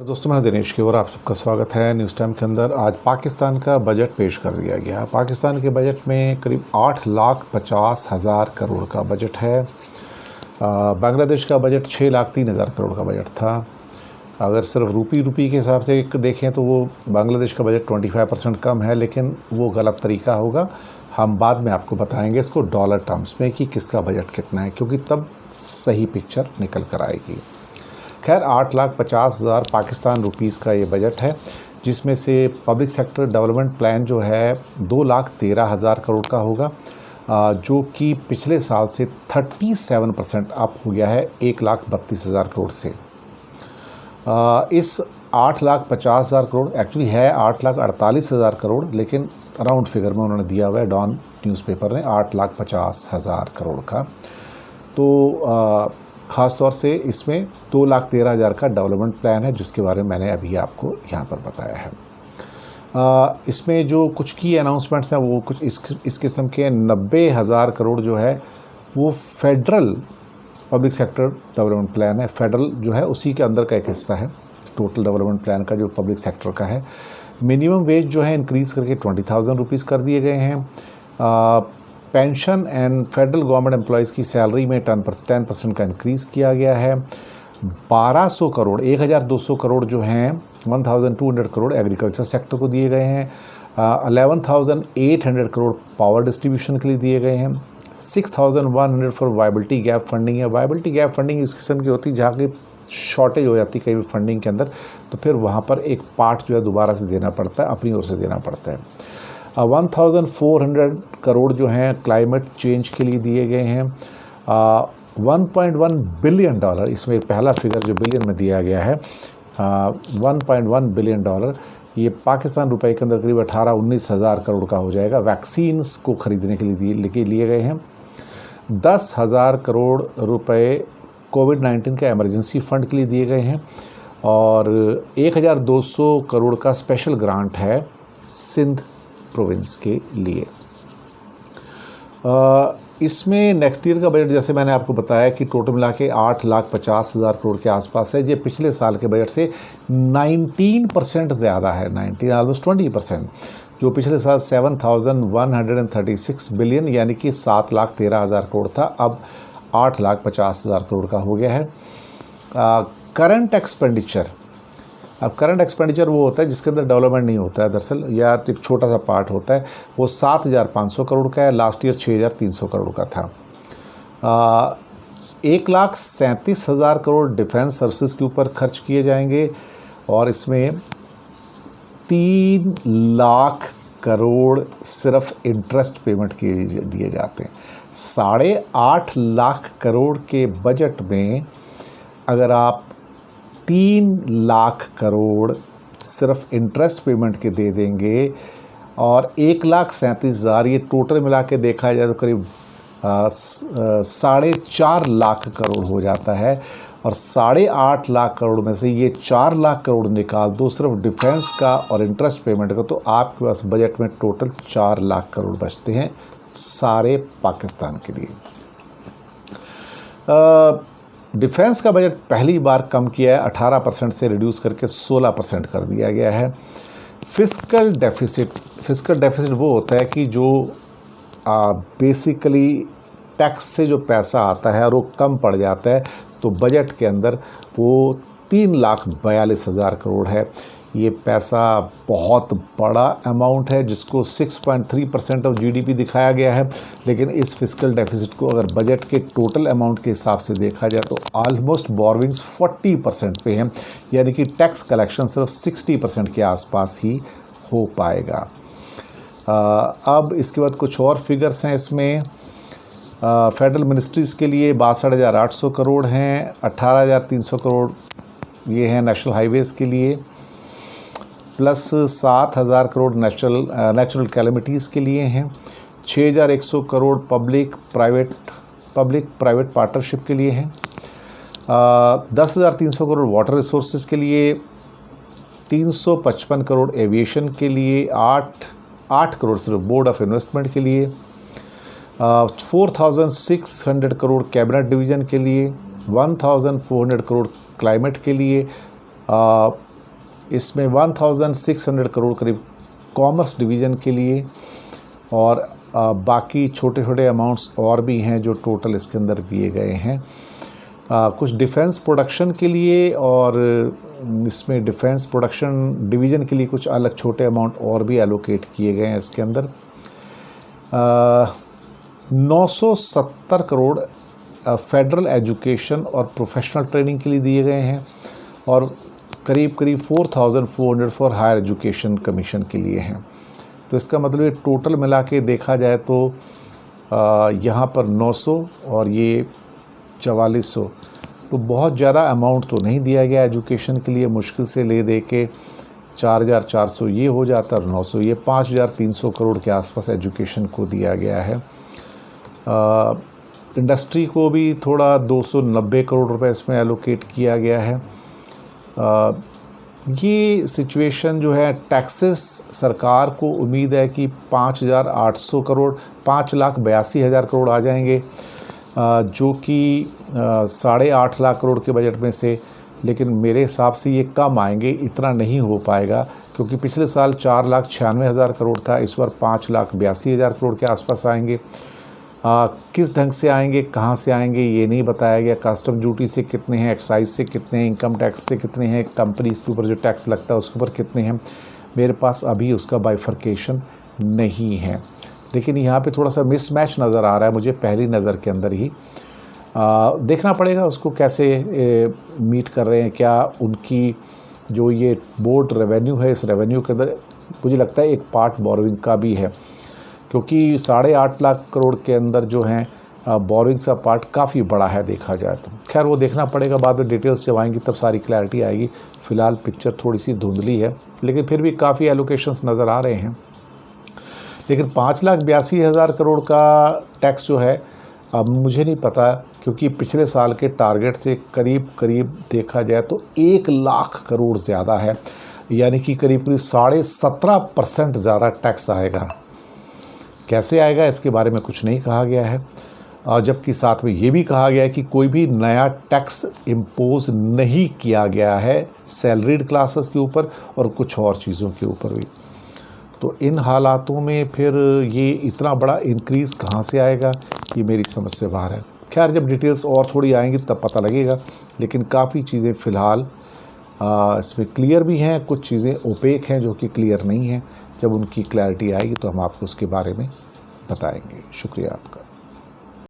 दोस्तों, मैं दिनेश की और आप सबका स्वागत है न्यूज़ टाइम के अंदर। आज पाकिस्तान का बजट पेश कर दिया गया। पाकिस्तान के बजट में करीब 8,50,000 करोड़ का बजट है। बांग्लादेश का बजट 6,03,000 करोड़ का बजट था। अगर सिर्फ रूपी के हिसाब से देखें तो वो बांग्लादेश का बजट 25% कम है, लेकिन वो गलत तरीका होगा। हम बाद में आपको बताएंगे इसको डॉलर टर्म्स में कि किसका बजट कितना है, क्योंकि तब सही पिक्चर निकल कर आएगी। खैर, 8,50,000 पाकिस्तान रुपीस का ये बजट है, जिसमें से पब्लिक सेक्टर डेवलपमेंट प्लान जो है 2,13,000 करोड़ का होगा, जो कि पिछले साल से 37% अप हो गया है 1,32,000 करोड़ से। इस 8,50,000 करोड़ एक्चुअली है 8,48,000 करोड़, लेकिन राउंड फिगर में उन्होंने दिया हुआ है डॉन न्यूज़पेपर ने 8,50,000 करोड़ का। तो ख़ास तौर से इसमें 2,13,000 का डेवलपमेंट प्लान है, जिसके बारे में मैंने अभी आपको यहाँ पर बताया है। इसमें जो कुछ की अनाउंसमेंट्स हैं वो कुछ इस किस्म के 90,000 करोड़ जो है वो federal public sector development plan है। फेडरल जो है उसी के अंदर का एक हिस्सा है टोटल डेवलपमेंट प्लान का, जो पब्लिक सेक्टर का है। मिनिमम वेज जो है इंक्रीज़ करके 20,000 रुपीज़ कर दिए गए हैं। Pension and federal government employees की सैलरी में 10% का इंक्रीज़ किया गया है। 1,200 करोड़ 1,200 करोड़ जो हैं 1,200 करोड़ एग्रीकल्चर सेक्टर को दिए गए हैं। 11,800 करोड़ पावर डिस्ट्रीब्यूशन के लिए दिए गए हैं। 6,100 फॉर वायबिलिटी गैप फंडिंग है। वायबिलिटी गैप फंडिंग इस किस्म की होती है जहाँ की शॉर्टेज हो जाती है कई फंडिंग के अंदर, तो फिर वहाँ पर एक पार्ट जो है दोबारा से देना पड़ता है, अपनी ओर से देना पड़ता है। 1,400 करोड़ जो हैं क्लाइमेट चेंज के लिए दिए गए हैं। 1.1 बिलियन डॉलर, इसमें पहला फिगर जो बिलियन में दिया गया है 1.1 बिलियन डॉलर, ये पाकिस्तान रुपए के अंदर करीब 18-19 हज़ार करोड़ का हो जाएगा। वैक्सीन्स को ख़रीदने के लिए लिए गए हैं। 10,000 करोड़ रुपए कोविड-19 के एमरजेंसी फ़ंड के लिए दिए गए हैं, और 1,200 करोड़ का स्पेशल ग्रांट है सिंध प्रोविंस के लिए। इसमें नेक्स्ट ईयर का बजट जैसे मैंने आपको बताया कि टोटल मिला के 8,50,000 करोड़ के आसपास है। ये पिछले साल के बजट से 19% ज़्यादा है, 19 ऑलमोस्ट 20%। जो पिछले साल 7,136 बिलियन यानी कि 7,13,000 करोड़ था, अब 8,50,000 करोड़ का हो गया है। करंट एक्सपेंडिचर, अब करंट एक्सपेंडिचर वो होता है जिसके अंदर डेवलपमेंट नहीं होता है दरअसल, या एक छोटा सा पार्ट होता है। वो 7,500 करोड़ का है, लास्ट ईयर 6,300 करोड़ का था। 1,37,000 करोड़ डिफेंस सर्विसेज के ऊपर खर्च किए जाएंगे, और इसमें 3 लाख करोड़ सिर्फ इंटरेस्ट पेमेंट के दिए जाते हैं। 8.5 लाख करोड़ के बजट में अगर आप 3 लाख करोड़ सिर्फ इंटरेस्ट पेमेंट के दे देंगे, और 1,37,000 ये टोटल मिला के देखा जाए तो करीब 4.5 लाख करोड़ हो जाता है। और 8.5 लाख करोड़ में से ये 4 लाख करोड़ निकाल दो सिर्फ डिफेंस का और इंटरेस्ट पेमेंट का, तो आपके पास बजट में टोटल 4 लाख करोड़ बचते हैं सारे पाकिस्तान के लिए। डिफेंस का बजट पहली बार कम किया है, 18% से रिड्यूस करके 16% कर दिया गया है। फिस्कल डेफिसिट वो होता है कि जो बेसिकली टैक्स से जो पैसा आता है और वो कम पड़ जाता है, तो बजट के अंदर वो 3,42,000 करोड़ है। ये पैसा बहुत बड़ा अमाउंट है, जिसको 6.3% ऑफ जीडीपी दिखाया गया है, लेकिन इस फिस्कल डेफिसिट को अगर बजट के टोटल अमाउंट के हिसाब से देखा जाए तो ऑलमोस्ट बोरविंग्स 40% पे हैं, यानी कि टैक्स कलेक्शन सिर्फ 60% के आसपास ही हो पाएगा। अब इसके बाद कुछ और फिगर्स हैं इसमें। फेडरल मिनिस्ट्रीज़ के लिए 62,800 करोड़ हैं। 18,300 करोड़ ये हैं नेशनल हाईवेज़ के लिए, प्लस 7,000 करोड़ नेचुरल कैलेमिटीज़ के लिए हैं। 6,100 करोड़ पब्लिक प्राइवेट पार्टनरशिप के लिए हैं। 10,300 करोड़ वाटर रिसोर्सेज के लिए, 355 करोड़ एविएशन के लिए, 8 करोड़ सिर्फ बोर्ड ऑफ इन्वेस्टमेंट के लिए, 4,600 करोड़ कैबिनेट डिवीज़न के लिए, 1,400 करोड़ क्लाइमेट के लिए, इसमें 1600 करोड़ करीब कॉमर्स डिवीज़न के लिए और बाकी छोटे छोटे अमाउंट्स और भी हैं जो टोटल इसके अंदर दिए गए हैं। कुछ डिफेंस प्रोडक्शन के लिए और इसमें डिफेंस प्रोडक्शन डिवीज़न के लिए कुछ अलग छोटे अमाउंट और भी एलोकेट किए गए हैं इसके अंदर। 970 करोड़ फेडरल एजुकेशन और प्रोफेशनल ट्रेनिंग के लिए दिए गए हैं और करीब 4400 फॉर हायर एजुकेशन कमीशन के लिए हैं। तो इसका मतलब ये टोटल मिला के देखा जाए तो यहाँ पर 900 और ये 4400, तो बहुत ज़्यादा अमाउंट तो नहीं दिया गया एजुकेशन के लिए। मुश्किल से ले दे के 4400 ये हो जाता है, 900 ये 5300 करोड़ के आसपास एजुकेशन को दिया गया है। इंडस्ट्री को भी थोड़ा 290 करोड़ रुपए इसमें एलोकेट किया गया है। ये सिचुएशन जो है, टैक्सेस सरकार को उम्मीद है कि 5800 करोड़ 5,82,000 करोड़ आ जाएंगे, जो कि 8.5 लाख करोड़ के बजट में से। लेकिन मेरे हिसाब से ये कम आएंगे, इतना नहीं हो पाएगा क्योंकि पिछले साल 4,96,000 करोड़ था, इस बार 5,82,000 करोड़ के आसपास आएंगे। किस ढंग से आएंगे, कहाँ से आएंगे ये नहीं बताया गया। कस्टम ड्यूटी से कितने हैं, एक्साइज से कितने हैं, इनकम टैक्स से कितने हैं, कंपनीज के ऊपर जो टैक्स लगता है उसके ऊपर कितने हैं, मेरे पास अभी उसका बाइफर्केशन नहीं है। लेकिन यहाँ पे थोड़ा सा मिसमैच नज़र आ रहा है मुझे पहली नज़र के अंदर ही। देखना पड़ेगा उसको कैसे मीट कर रहे हैं। क्या उनकी जो ये बोर्ड रेवेन्यू है, इस रेवेन्यू के अंदर मुझे लगता है एक पार्ट बोरोइंग का भी है, क्योंकि 8.5 लाख करोड़ के अंदर जो हैं बोरोइंग का पार्ट काफ़ी बड़ा है देखा जाए तो। खैर वो देखना पड़ेगा, बाद में डिटेल्स जब आएंगी तब सारी क्लैरिटी आएगी। फ़िलहाल पिक्चर थोड़ी सी धुंधली है, लेकिन फिर भी काफ़ी एलोकेशंस नज़र आ रहे हैं। लेकिन 5,82,000 करोड़ का टैक्स जो है, अब मुझे नहीं पता, क्योंकि पिछले साल के टारगेट से करीब देखा जाए तो 1 लाख करोड़ ज़्यादा है, यानी कि करीब 17.5% ज़्यादा टैक्स आएगा। कैसे आएगा इसके बारे में कुछ नहीं कहा गया है, और जबकि साथ में ये भी कहा गया है कि कोई भी नया टैक्स इम्पोज नहीं किया गया है सैलरीड क्लासेस के ऊपर और कुछ और चीज़ों के ऊपर भी। तो इन हालातों में फिर ये इतना बड़ा इंक्रीज़ कहाँ से आएगा, ये मेरी समझ से बाहर है। खैर जब डिटेल्स और थोड़ी आएंगी तब पता लगेगा, लेकिन काफ़ी चीज़ें फ़िलहाल इसमें क्लियर भी हैं, कुछ चीज़ें ओपेक हैं जो कि क्लियर नहीं हैं। जब उनकी क्लैरिटी आएगी तो हम आपको उसके बारे में बताएंगे। शुक्रिया आपका।